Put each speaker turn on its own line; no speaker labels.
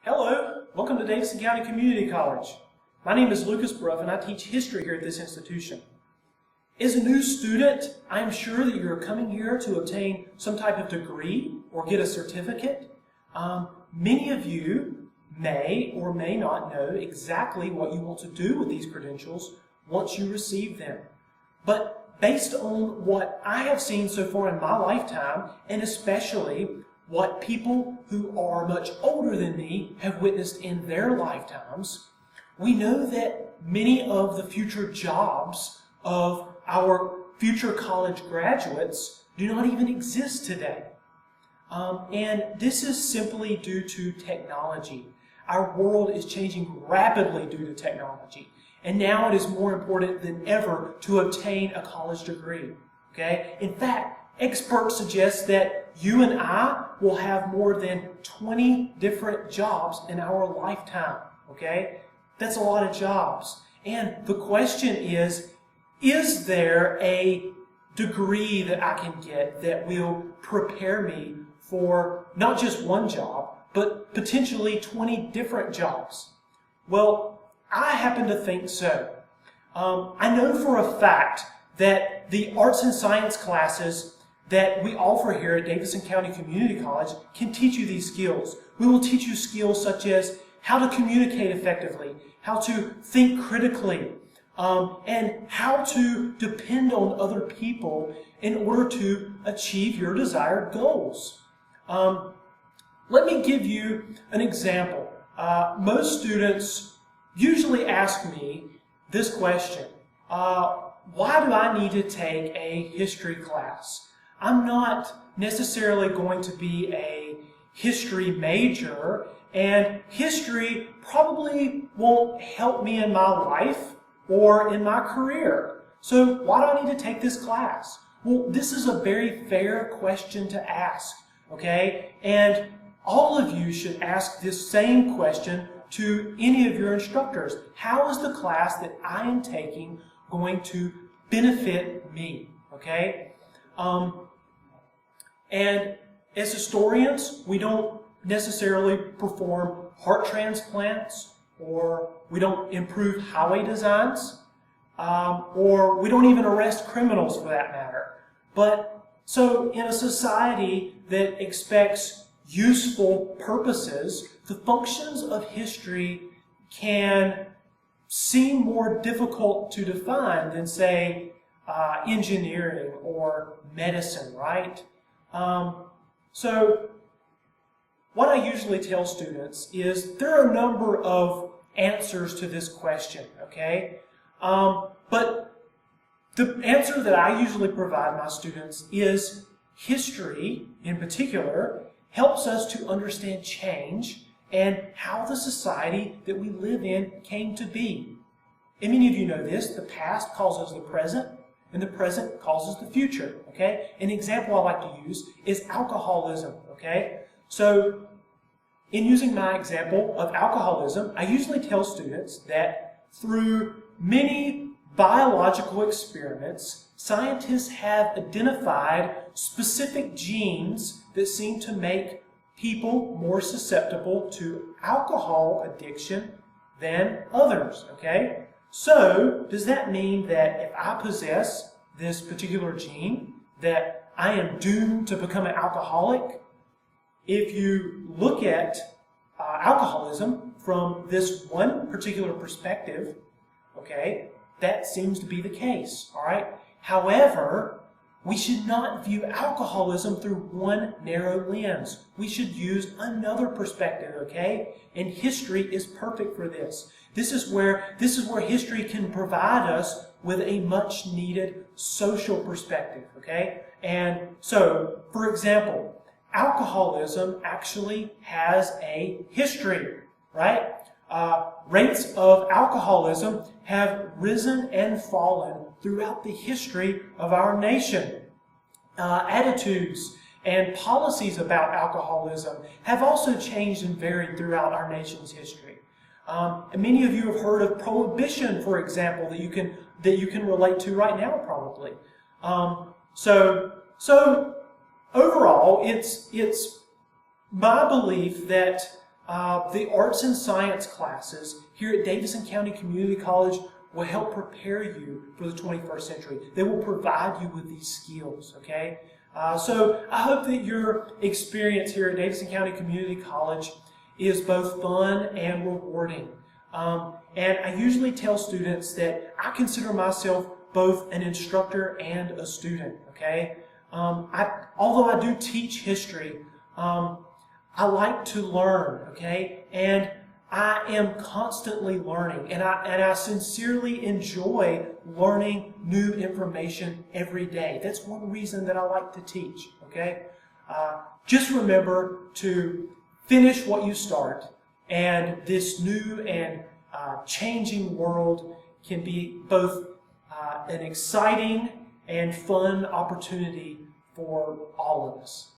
Hello, welcome to Davidson County Community College. My name is Lucas Bruff and I teach history here at this institution. As a new student, I am sure that you're coming here to obtain some type of degree or get a certificate. Many of you may or may not know exactly what you want to do with these credentials once you receive them. But based on what I have seen so far in my lifetime, and especially what people who are much older than me have witnessed in their lifetimes, we know that many of the future jobs of our future college graduates do not even exist today. And this is simply due to technology. Our world is changing rapidly due to technology. And now it is more important than ever to obtain a college degree. Okay? In fact, experts suggest that you and I will have more than 20 different jobs in our lifetime. Okay? That's a lot of jobs. And the question is there a degree that I can get that will prepare me for not just one job, but potentially 20 different jobs? Well, I happen to think so. I know for a fact that the arts and science classes that we offer here at Davidson County Community College can teach you these skills. We will teach you skills such as how to communicate effectively, how to think critically, and how to depend on other people in order to achieve your desired goals. Let me give you an example. Most students usually ask me this question: why do I need to take a history class? I'm not necessarily going to be a history major, and history probably won't help me in my life or in my career. So why do I need to take this class? Well, this is a very fair question to ask, okay? And all of you should ask this same question to any of your instructors. How is the class that I am taking going to benefit me, okay? And as historians, we don't necessarily perform heart transplants, or we don't improve highway designs, or we don't even arrest criminals for that matter. But so in a society that expects useful purposes, the functions of history can seem more difficult to define than, say, engineering or medicine, right? So what I usually tell students is there are a number of answers to this question, okay? But the answer that I usually provide my students is history, in particular, helps us to understand change and how the society that we live in came to be. And many of you know this: the past causes the present, and the present causes the future, okay? An example I like to use is alcoholism, okay? So, in using my example of alcoholism, I usually tell students that through many biological experiments, scientists have identified specific genes that seem to make people more susceptible to alcohol addiction than others, okay? So, does that mean that if I possess this particular gene, that I am doomed to become an alcoholic? If you look at alcoholism from this one particular perspective, okay, that seems to be the case, all right? However, we should not view alcoholism through one narrow lens. We should use another perspective, okay? And history is perfect for this. This is where history can provide us with a much needed social perspective, okay? And so, for example, alcoholism actually has a history, right? Rates of alcoholism have risen and fallen throughout the history of our nation. Attitudes and policies about alcoholism have also changed and varied throughout our nation's history. And many of you have heard of prohibition, for example, that you can relate to right now, probably. So overall, it's my belief that the arts and science classes here at Davidson County Community College will help prepare you for the 21st century. They will provide you with these skills, okay? So I hope that your experience here at Davidson County Community College is both fun and rewarding. And I usually tell students that I consider myself both an instructor and a student, okay? Although I do teach history, I like to learn, okay? And I am constantly learning, and I sincerely enjoy learning new information every day. That's one reason that I like to teach, okay? Just remember to finish what you start, and this new and changing world can be both an exciting and fun opportunity for all of us.